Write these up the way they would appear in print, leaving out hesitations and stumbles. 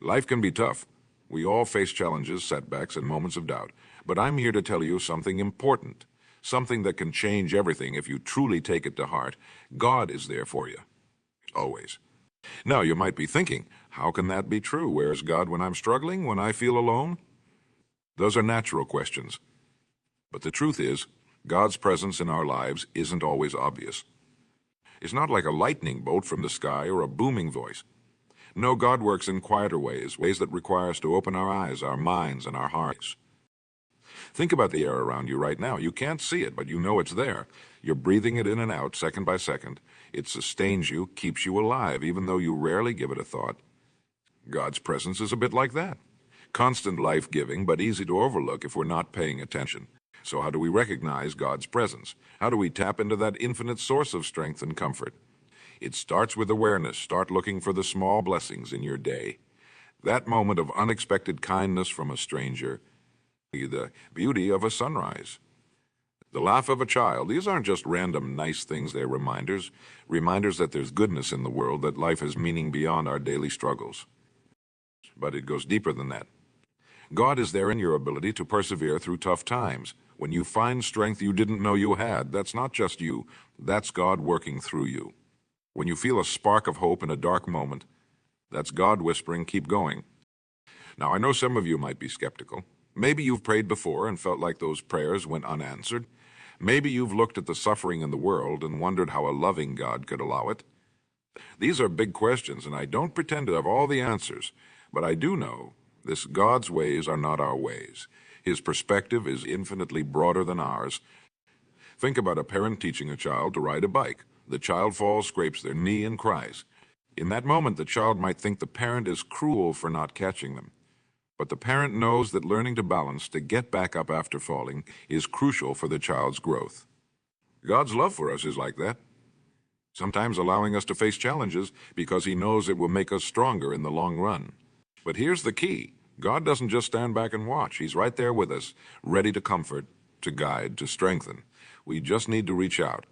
Life can be tough. We all face challenges, setbacks, and moments of doubt. But I'm here to tell you something important, something that can change everything if you truly take it to heart. God is there for you, always. Now, you might be thinking, how can that be true? Where is God when I'm struggling, when I feel alone? Those are natural questions. But the truth is, God's presence in our lives isn't always obvious. It's not like a lightning bolt from the sky or a booming voice. No, God works in quieter ways, ways that require us to open our eyes, our minds, and our hearts. Think about the air around you right now. You can't see it, but you know it's there. You're breathing it in and out, second by second. It sustains you, keeps you alive, even though you rarely give it a thought. God's presence is a bit like that. Constant life-giving, but easy to overlook if we're not paying attention. So how do we recognize God's presence? How do we tap into that infinite source of strength and comfort? It starts with awareness. Start looking for the small blessings in your day. That moment of unexpected kindness from a stranger, the beauty of a sunrise, the laugh of a child. These aren't just random nice things, they're reminders that there's goodness in the world, that life has meaning beyond our daily struggles. But it goes deeper than that. God is there in your ability to persevere through tough times. When you find strength you didn't know you had, that's not just you, that's God working through you. When you feel a spark of hope in a dark moment, that's God whispering, keep going. Now, I know some of you might be skeptical. Maybe you've prayed before and felt like those prayers went unanswered. Maybe you've looked at the suffering in the world and wondered how a loving God could allow it. These are big questions, and I don't pretend to have all the answers, but I do know this: God's ways are not our ways. His perspective is infinitely broader than ours. Think about a parent teaching a child to ride a bike. The child falls, scrapes their knee, and cries. In that moment, the child might think the parent is cruel for not catching them. But the parent knows that learning to balance, to get back up after falling, is crucial for the child's growth. God's love for us is like that, sometimes allowing us to face challenges because he knows it will make us stronger in the long run. But here's the key. God doesn't just stand back and watch. He's right there with us, ready to comfort, to guide, to strengthen. We just need to reach out.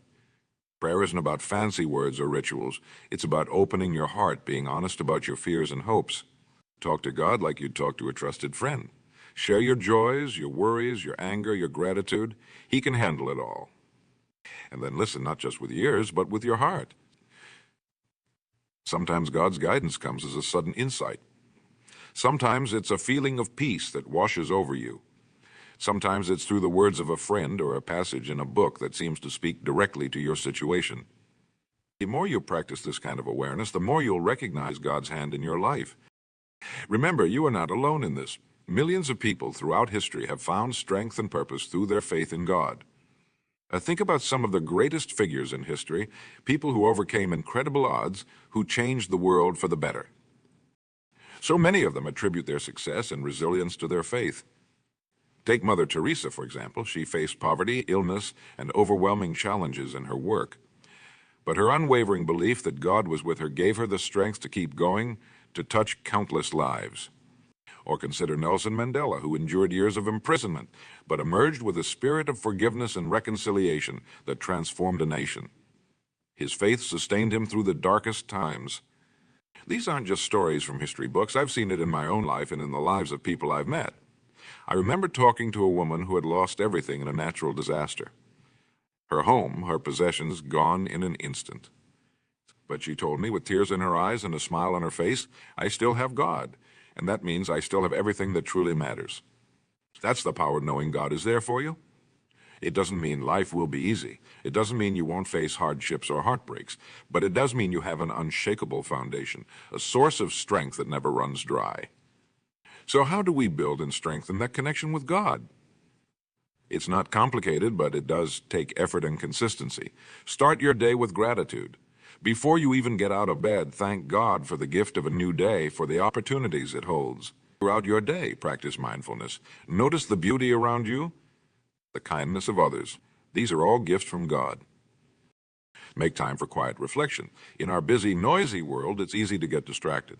Prayer isn't about fancy words or rituals. It's about opening your heart, being honest about your fears and hopes. Talk to God like you'd talk to a trusted friend. Share your joys, your worries, your anger, your gratitude. He can handle it all. And then listen not just with your ears, but with your heart. Sometimes God's guidance comes as a sudden insight. Sometimes it's a feeling of peace that washes over you. Sometimes it's through the words of a friend or a passage in a book that seems to speak directly to your situation. The more you practice this kind of awareness, the more you'll recognize God's hand in your life. Remember, you are not alone in this. Millions of people throughout history have found strength and purpose through their faith in God. Think about some of the greatest figures in history, people who overcame incredible odds, who changed the world for the better. So many of them attribute their success and resilience to their faith. Take Mother Teresa, for example. She faced poverty, illness, and overwhelming challenges in her work. But her unwavering belief that God was with her gave her the strength to keep going, to touch countless lives. Or consider Nelson Mandela, who endured years of imprisonment, but emerged with a spirit of forgiveness and reconciliation that transformed a nation. His faith sustained him through the darkest times. These aren't just stories from history books. I've seen it in my own life and in the lives of people I've met. I remember talking to a woman who had lost everything in a natural disaster. Her home, her possessions, gone in an instant. But she told me with tears in her eyes and a smile on her face, I still have God, and that means I still have everything that truly matters. That's the power of knowing God is there for you. It doesn't mean life will be easy. It doesn't mean you won't face hardships or heartbreaks, but it does mean you have an unshakable foundation, a source of strength that never runs dry. So how do we build and strengthen that connection with God? It's not complicated, but it does take effort and consistency. Start your day with gratitude. Before you even get out of bed, thank God for the gift of a new day, for the opportunities it holds. Throughout your day, practice mindfulness. Notice the beauty around you, the kindness of others. These are all gifts from God. Make time for quiet reflection. In our busy, noisy world, it's easy to get distracted.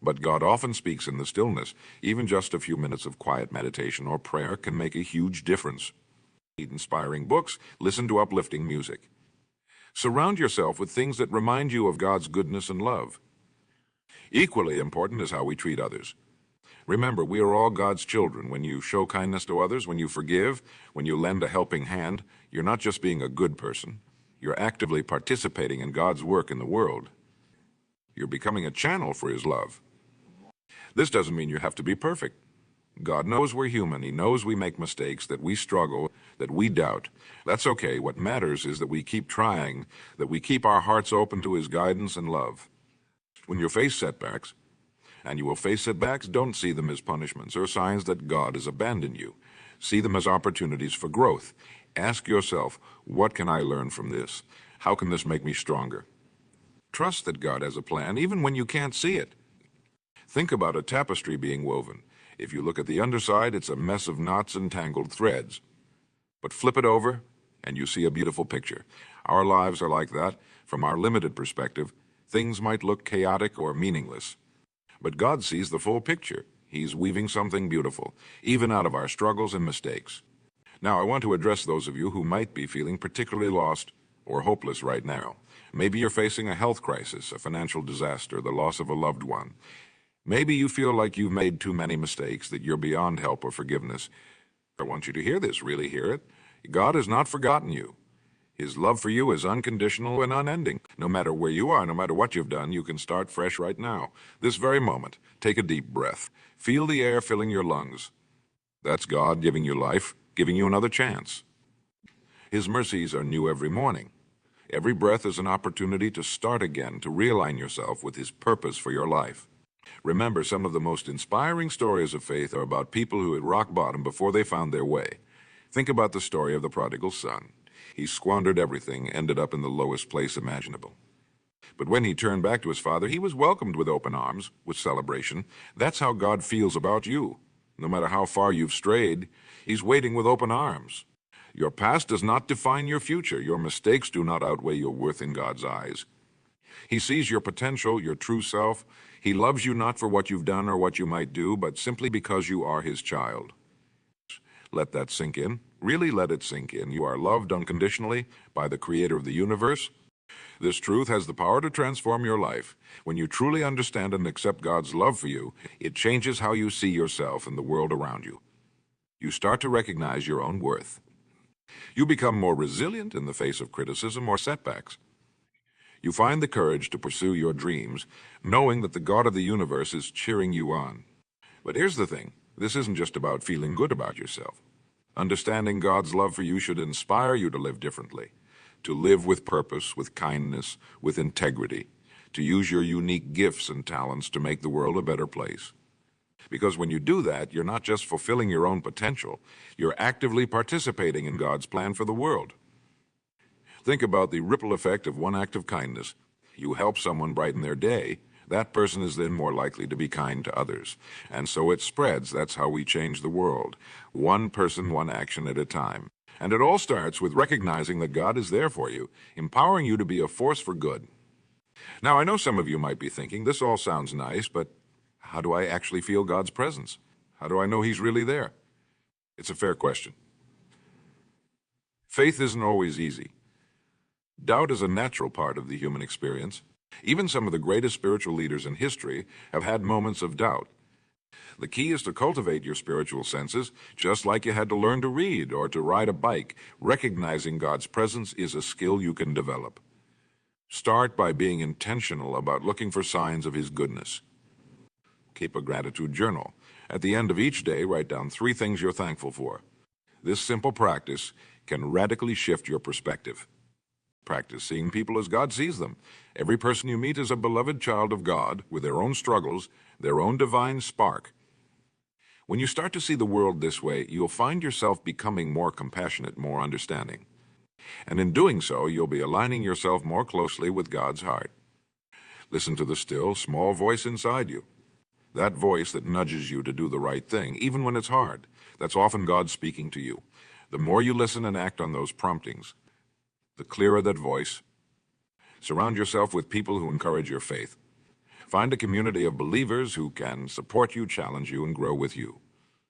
But God often speaks in the stillness. Even just a few minutes of quiet meditation or prayer can make a huge difference. Read inspiring books, listen to uplifting music. Surround yourself with things that remind you of God's goodness and love. Equally important is how we treat others. Remember, we are all God's children. When you show kindness to others, when you forgive, when you lend a helping hand, you're not just being a good person. You're actively participating in God's work in the world. You're becoming a channel for His love. This doesn't mean you have to be perfect. God knows we're human. He knows we make mistakes, that we struggle, that we doubt. That's okay. What matters is that we keep trying, that we keep our hearts open to His guidance and love. When you face setbacks, and you will face setbacks, don't see them as punishments or signs that God has abandoned you. See them as opportunities for growth. Ask yourself, what can I learn from this? How can this make me stronger? Trust that God has a plan, even when you can't see it. Think about a tapestry being woven. If you look at the underside, it's a mess of knots and tangled threads. But flip it over, and you see a beautiful picture. Our lives are like that. From our limited perspective, things might look chaotic or meaningless. But God sees the full picture. He's weaving something beautiful, even out of our struggles and mistakes. Now, I want to address those of you who might be feeling particularly lost or hopeless right now. Maybe you're facing a health crisis, a financial disaster, the loss of a loved one. Maybe you feel like you've made too many mistakes, that you're beyond help or forgiveness. I want you to hear this, really hear it. God has not forgotten you. His love for you is unconditional and unending. No matter where you are, no matter what you've done, you can start fresh right now. This very moment, take a deep breath. Feel the air filling your lungs. That's God giving you life, giving you another chance. His mercies are new every morning. Every breath is an opportunity to start again, to realign yourself with His purpose for your life. Remember, some of the most inspiring stories of faith are about people who hit rock bottom before they found their way. Think about the story of the prodigal son. He squandered everything, ended up in the lowest place imaginable. But when he turned back to his father, he was welcomed with open arms, with celebration. That's how God feels about you. No matter how far you've strayed, He's waiting with open arms. Your past does not define your future. Your mistakes do not outweigh your worth in God's eyes. He sees your potential, your true self. He loves you not for what you've done or what you might do, but simply because you are His child. Let that sink in. Really let it sink in. You are loved unconditionally by the Creator of the universe. This truth has the power to transform your life. When you truly understand and accept God's love for you, it changes how you see yourself and the world around you. You start to recognize your own worth. You become more resilient in the face of criticism or setbacks. You find the courage to pursue your dreams, knowing that the God of the universe is cheering you on. But here's the thing. This isn't just about feeling good about yourself. Understanding God's love for you should inspire you to live differently, to live with purpose, with kindness, with integrity, to use your unique gifts and talents to make the world a better place. Because when you do that, you're not just fulfilling your own potential, you're actively participating in God's plan for the world. Think about the ripple effect of one act of kindness. You help someone brighten their day, that person is then more likely to be kind to others. And so it spreads. That's how we change the world. One person, one action at a time. And it all starts with recognizing that God is there for you, empowering you to be a force for good. Now, I know some of you might be thinking, this all sounds nice, but how do I actually feel God's presence? How do I know He's really there? It's a fair question. Faith isn't always easy. Doubt is a natural part of the human experience. Even some of the greatest spiritual leaders in history have had moments of doubt. The key is to cultivate your spiritual senses, just like you had to learn to read or to ride a bike. Recognizing God's presence is a skill you can develop. Start by being intentional about looking for signs of His goodness. Keep a gratitude journal. At the end of each day, write down 3 things you're thankful for. This simple practice can radically shift your perspective. Practice seeing people as God sees them. Every person you meet is a beloved child of God with their own struggles, their own divine spark. When you start to see the world this way, you'll find yourself becoming more compassionate, more understanding. And in doing so, you'll be aligning yourself more closely with God's heart. Listen to the still, small voice inside you. That voice that nudges you to do the right thing, even when it's hard. That's often God speaking to you. The more you listen and act on those promptings, the clearer that voice. Surround yourself with people who encourage your faith. Find a community of believers who can support you, challenge you, and grow with you.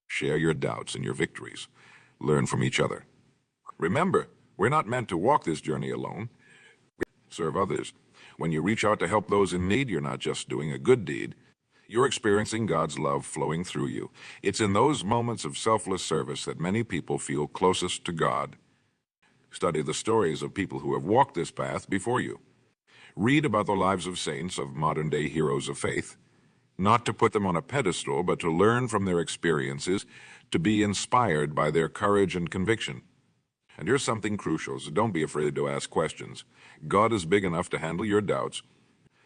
Share your doubts and your victories. Learn from each other. Remember, we're not meant to walk this journey alone. Serve others. When you reach out to help those in need, you're not just doing a good deed. You're experiencing God's love flowing through you. It's in those moments of selfless service that many people feel closest to God. Study the stories of people who have walked this path before you. Read about the lives of saints, of modern-day heroes of faith. Not to put them on a pedestal, but to learn from their experiences, to be inspired by their courage and conviction. And here's something crucial, so don't be afraid to ask questions. God is big enough to handle your doubts,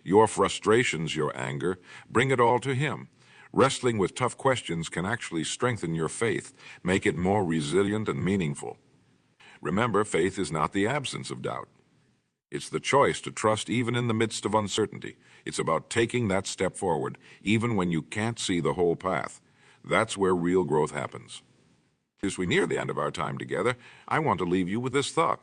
your frustrations, your anger. Bring it all to Him. Wrestling with tough questions can actually strengthen your faith, make it more resilient and meaningful. Remember, faith is not the absence of doubt. It's the choice to trust even in the midst of uncertainty. It's about taking that step forward, even when you can't see the whole path. That's where real growth happens. As we near the end of our time together, I want to leave you with this thought.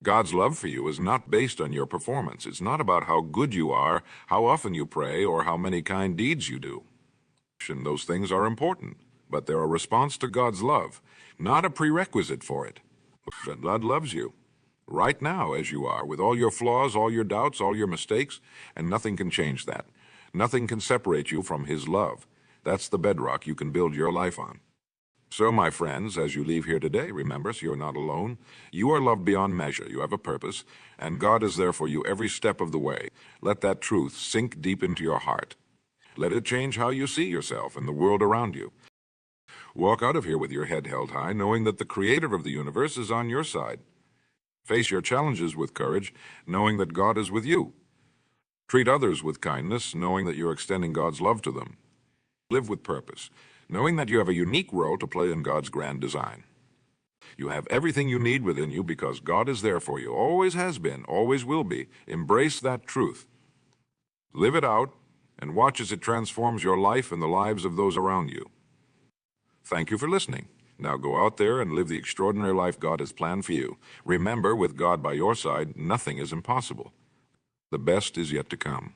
God's love for you is not based on your performance. It's not about how good you are, how often you pray, or how many kind deeds you do. And those things are important, but they're a response to God's love, not a prerequisite for it. God loves you right now as you are, with all your flaws, all your doubts, all your mistakes, and nothing can change that. Nothing can separate you from His love. That's the bedrock you can build your life on. So, my friends, as you leave here today, remember, you're not alone. You are loved beyond measure. You have a purpose, and God is there for you every step of the way. Let that truth sink deep into your heart. Let it change how you see yourself and the world around you. Walk out of here with your head held high, knowing that the Creator of the universe is on your side. Face your challenges with courage, knowing that God is with you. Treat others with kindness, knowing that you're extending God's love to them. Live with purpose, knowing that you have a unique role to play in God's grand design. You have everything you need within you because God is there for you, always has been, always will be. Embrace that truth. Live it out, and watch as it transforms your life and the lives of those around you. Thank you for listening. Now go out there and live the extraordinary life God has planned for you. Remember, with God by your side, nothing is impossible. The best is yet to come.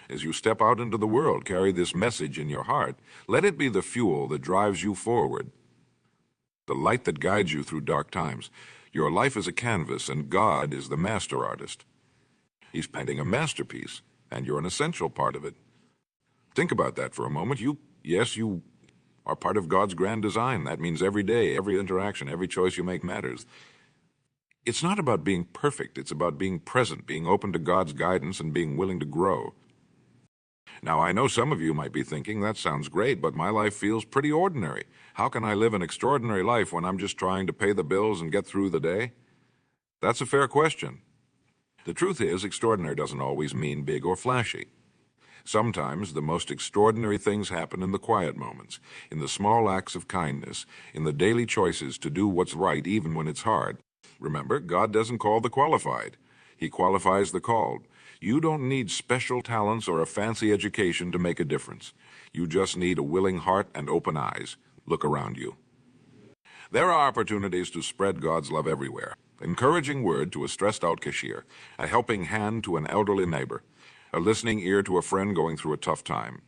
As you step out into the world, carry this message in your heart. Let it be the fuel that drives you forward, the light that guides you through dark times. Your life is a canvas, and God is the master artist. He's painting a masterpiece, and you're an essential part of it. Think about that for a moment. You are part of God's grand design. That means every day, every interaction, every choice you make matters. It's not about being perfect. It's about being present, being open to God's guidance, and being willing to grow. Now, I know some of you might be thinking, that sounds great, but my life feels pretty ordinary. How can I live an extraordinary life when I'm just trying to pay the bills and get through the day? That's a fair question. The truth is, extraordinary doesn't always mean big or flashy. Sometimes the most extraordinary things happen in the quiet moments, in the small acts of kindness, in the daily choices to do what's right even when it's hard. Remember, God doesn't call the qualified. He qualifies the called. You don't need special talents or a fancy education to make a difference. You just need a willing heart and open eyes. Look around you. There are opportunities to spread God's love everywhere. Encouraging word to a stressed-out cashier, a helping hand to an elderly neighbor, a listening ear to a friend going through a tough time.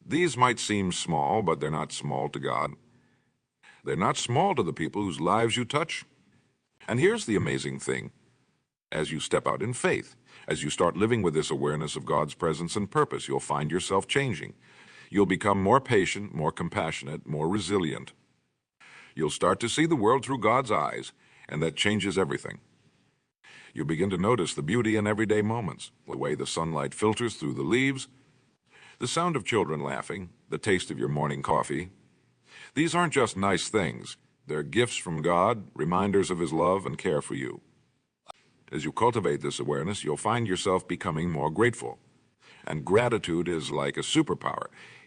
These might seem small, but they're not small to God. They're not small to the people whose lives you touch. And here's the amazing thing. As you step out in faith, as you start living with this awareness of God's presence and purpose, you'll find yourself changing. You'll become more patient, more compassionate, more resilient. You'll start to see the world through God's eyes, and that changes everything. You'll begin to notice the beauty in everyday moments, the way the sunlight filters through the leaves, the sound of children laughing, the taste of your morning coffee. These aren't just nice things. They're gifts from God, reminders of His love and care for you. As you cultivate this awareness, you'll find yourself becoming more grateful. And gratitude is like a superpower.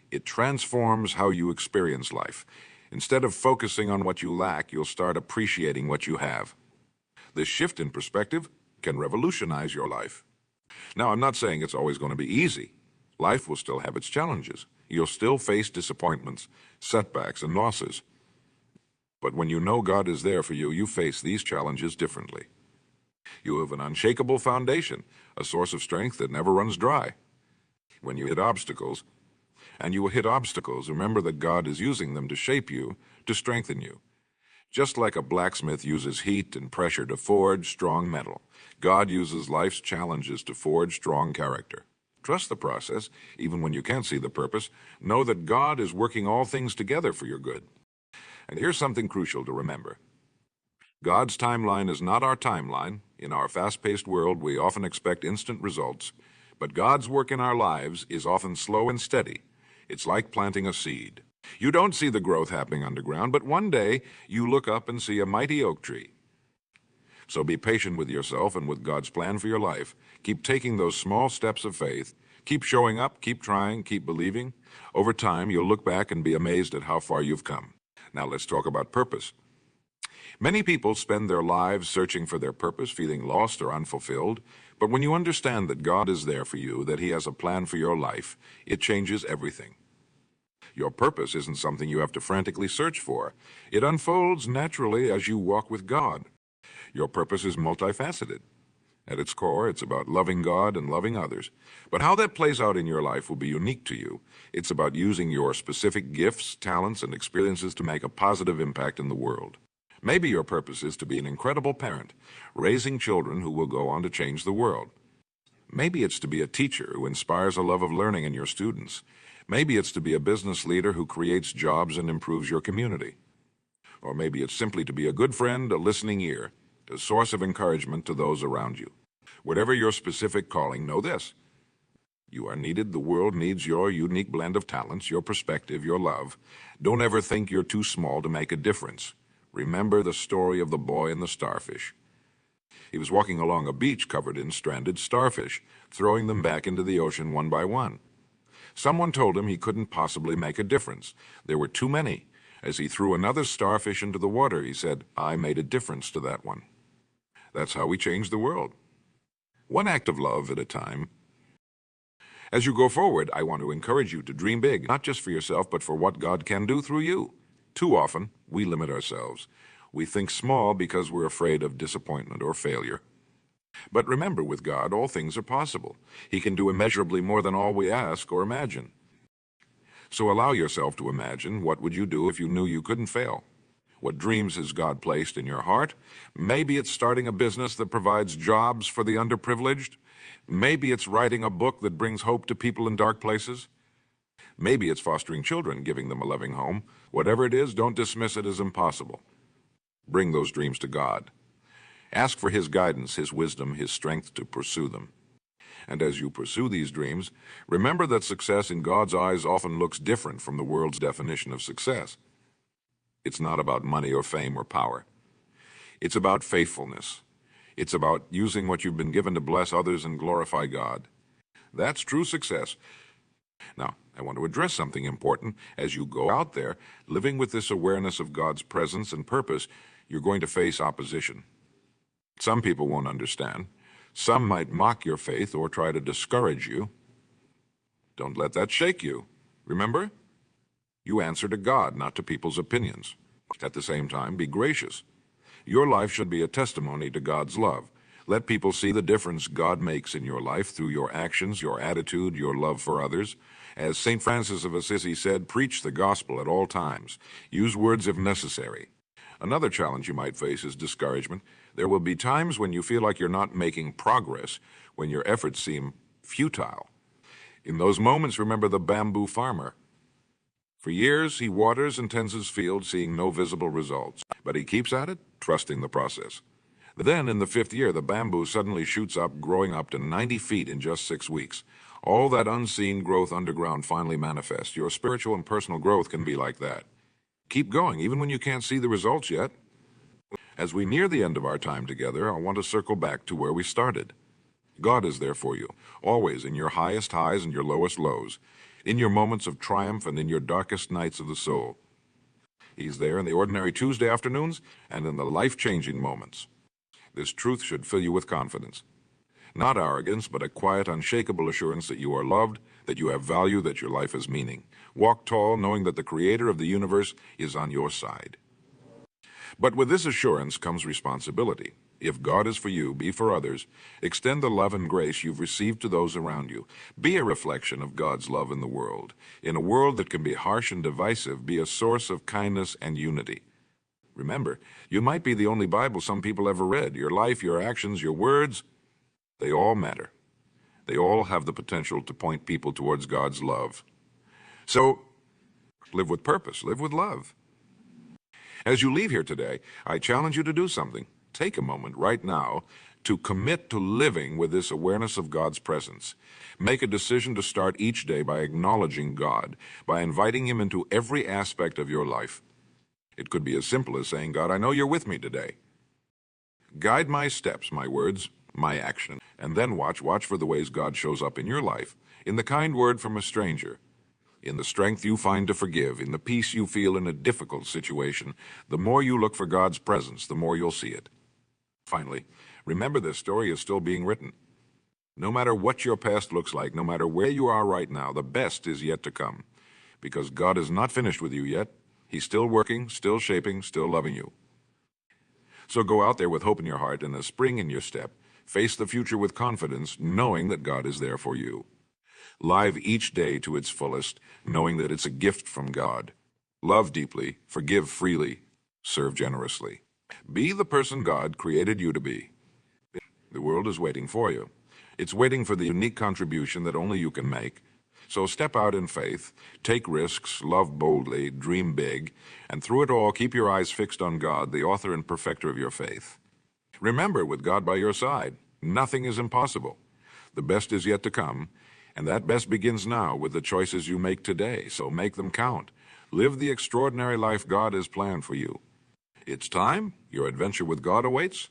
It transforms how you experience life. Instead of focusing on what you lack, you'll start appreciating what you have. This shift in perspective can revolutionize your life. Now, I'm not saying it's always going to be easy. Life will still have its challenges. You'll still face disappointments, setbacks, and losses. But when you know God is there for you, you face these challenges differently. You have an unshakable foundation, a source of strength that never runs dry. When you hit obstacles, and you will hit obstacles, remember that God is using them to shape you, to strengthen you. Just like a blacksmith uses heat and pressure to forge strong metal, God uses life's challenges to forge strong character. Trust the process, even when you can't see the purpose. Know that God is working all things together for your good. And here's something crucial to remember. God's timeline is not our timeline. In our fast-paced world, we often expect instant results. But God's work in our lives is often slow and steady. It's like planting a seed. You don't see the growth happening underground, but one day you look up and see a mighty oak tree. So be patient with yourself and with God's plan for your life. Keep taking those small steps of faith. Keep showing up, keep trying, keep believing. Over time, you'll look back and be amazed at how far you've come. Now let's talk about purpose. Many people spend their lives searching for their purpose, feeling lost or unfulfilled. But when you understand that God is there for you, that He has a plan for your life, it changes everything. Your purpose isn't something you have to frantically search for. It unfolds naturally as you walk with God. Your purpose is multifaceted. At its core, it's about loving God and loving others. But how that plays out in your life will be unique to you. It's about using your specific gifts, talents, and experiences to make a positive impact in the world. Maybe your purpose is to be an incredible parent, raising children who will go on to change the world. Maybe it's to be a teacher who inspires a love of learning in your students. Maybe it's to be a business leader who creates jobs and improves your community. Or maybe it's simply to be a good friend, a listening ear, a source of encouragement to those around you. Whatever your specific calling, know this. You are needed. The world needs your unique blend of talents, your perspective, your love. Don't ever think you're too small to make a difference. Remember the story of the boy and the starfish. He was walking along a beach covered in stranded starfish, throwing them back into the ocean one by one. Someone told him he couldn't possibly make a difference. There were too many. As he threw another starfish into the water, he said, "I made a difference to that one." That's how we change the world. One act of love at a time. As you go forward, I want to encourage you to dream big, not just for yourself, but for what God can do through you. Too often, we limit ourselves. We think small because we're afraid of disappointment or failure. But remember, with God, all things are possible. He can do immeasurably more than all we ask or imagine. So allow yourself to imagine, what would you do if you knew you couldn't fail? What dreams has God placed in your heart? Maybe it's starting a business that provides jobs for the underprivileged. Maybe it's writing a book that brings hope to people in dark places. Maybe it's fostering children, giving them a loving home. Whatever it is, don't dismiss it as impossible. Bring those dreams to God. Ask for His guidance, His wisdom, His strength to pursue them. And as you pursue these dreams, remember that success in God's eyes often looks different from the world's definition of success. It's not about money or fame or power. It's about faithfulness. It's about using what you've been given to bless others and glorify God. That's true success. Now, I want to address something important. As you go out there, living with this awareness of God's presence and purpose, you're going to face opposition. Some people won't understand. Some might mock your faith or try to discourage you. Don't let that shake you. Remember, you answer to God, not to people's opinions. At the same time, be gracious. Your life should be a testimony to God's love. Let people see the difference God makes in your life through your actions, your attitude, your love for others. As St. Francis of Assisi said, preach the gospel at all times. Use words if necessary. Another challenge you might face is discouragement. There will be times when you feel like you're not making progress, when your efforts seem futile. In those moments, remember the bamboo farmer. For years, he waters and tends his field, seeing no visible results. But he keeps at it, trusting the process. Then, in the 5th year, the bamboo suddenly shoots up, growing up to 90 feet in just 6 weeks. All that unseen growth underground finally manifests. Your spiritual and personal growth can be like that. Keep going, even when you can't see the results yet. As we near the end of our time together, I want to circle back to where we started. God is there for you, always, in your highest highs and your lowest lows, in your moments of triumph and in your darkest nights of the soul. He's there in the ordinary Tuesday afternoons and in the life-changing moments. This truth should fill you with confidence. Not arrogance, but a quiet, unshakable assurance that you are loved, that you have value, that your life has meaning. Walk tall, knowing that the Creator of the universe is on your side. But with this assurance comes responsibility. If God is for you, be for others. Extend the love and grace you've received to those around you. Be a reflection of God's love in the world. In a world that can be harsh and divisive, be a source of kindness and unity. Remember, you might be the only Bible some people ever read. Your life, your actions, your words, they all matter. They all have the potential to point people towards God's love. So, live with purpose, live with love. As you leave here today, I challenge you to do something. Take a moment right now to commit to living with this awareness of God's presence. Make a decision to start each day by acknowledging God, by inviting Him into every aspect of your life. It could be as simple as saying, God, I know you're with me today. Guide my steps, my words, my action, and then watch for the ways God shows up in your life, in the kind word from a stranger, in the strength you find to forgive, in the peace you feel in a difficult situation. The more you look for God's presence, the more you'll see it. Finally, remember this story is still being written. No matter what your past looks like, no matter where you are right now, the best is yet to come. Because God is not finished with you yet. He's still working, still shaping, still loving you. So go out there with hope in your heart and a spring in your step. Face the future with confidence, knowing that God is there for you. Live each day to its fullest, knowing that it's a gift from God. Love deeply, forgive freely, serve generously. Be the person God created you to be. The world is waiting for you. It's waiting for the unique contribution that only you can make. So step out in faith, take risks, love boldly, dream big, and through it all, keep your eyes fixed on God, the author and perfecter of your faith. Remember, with God by your side, nothing is impossible. The best is yet to come, and that best begins now with the choices you make today, so make them count. Live the extraordinary life God has planned for you. It's time. Your adventure with God awaits.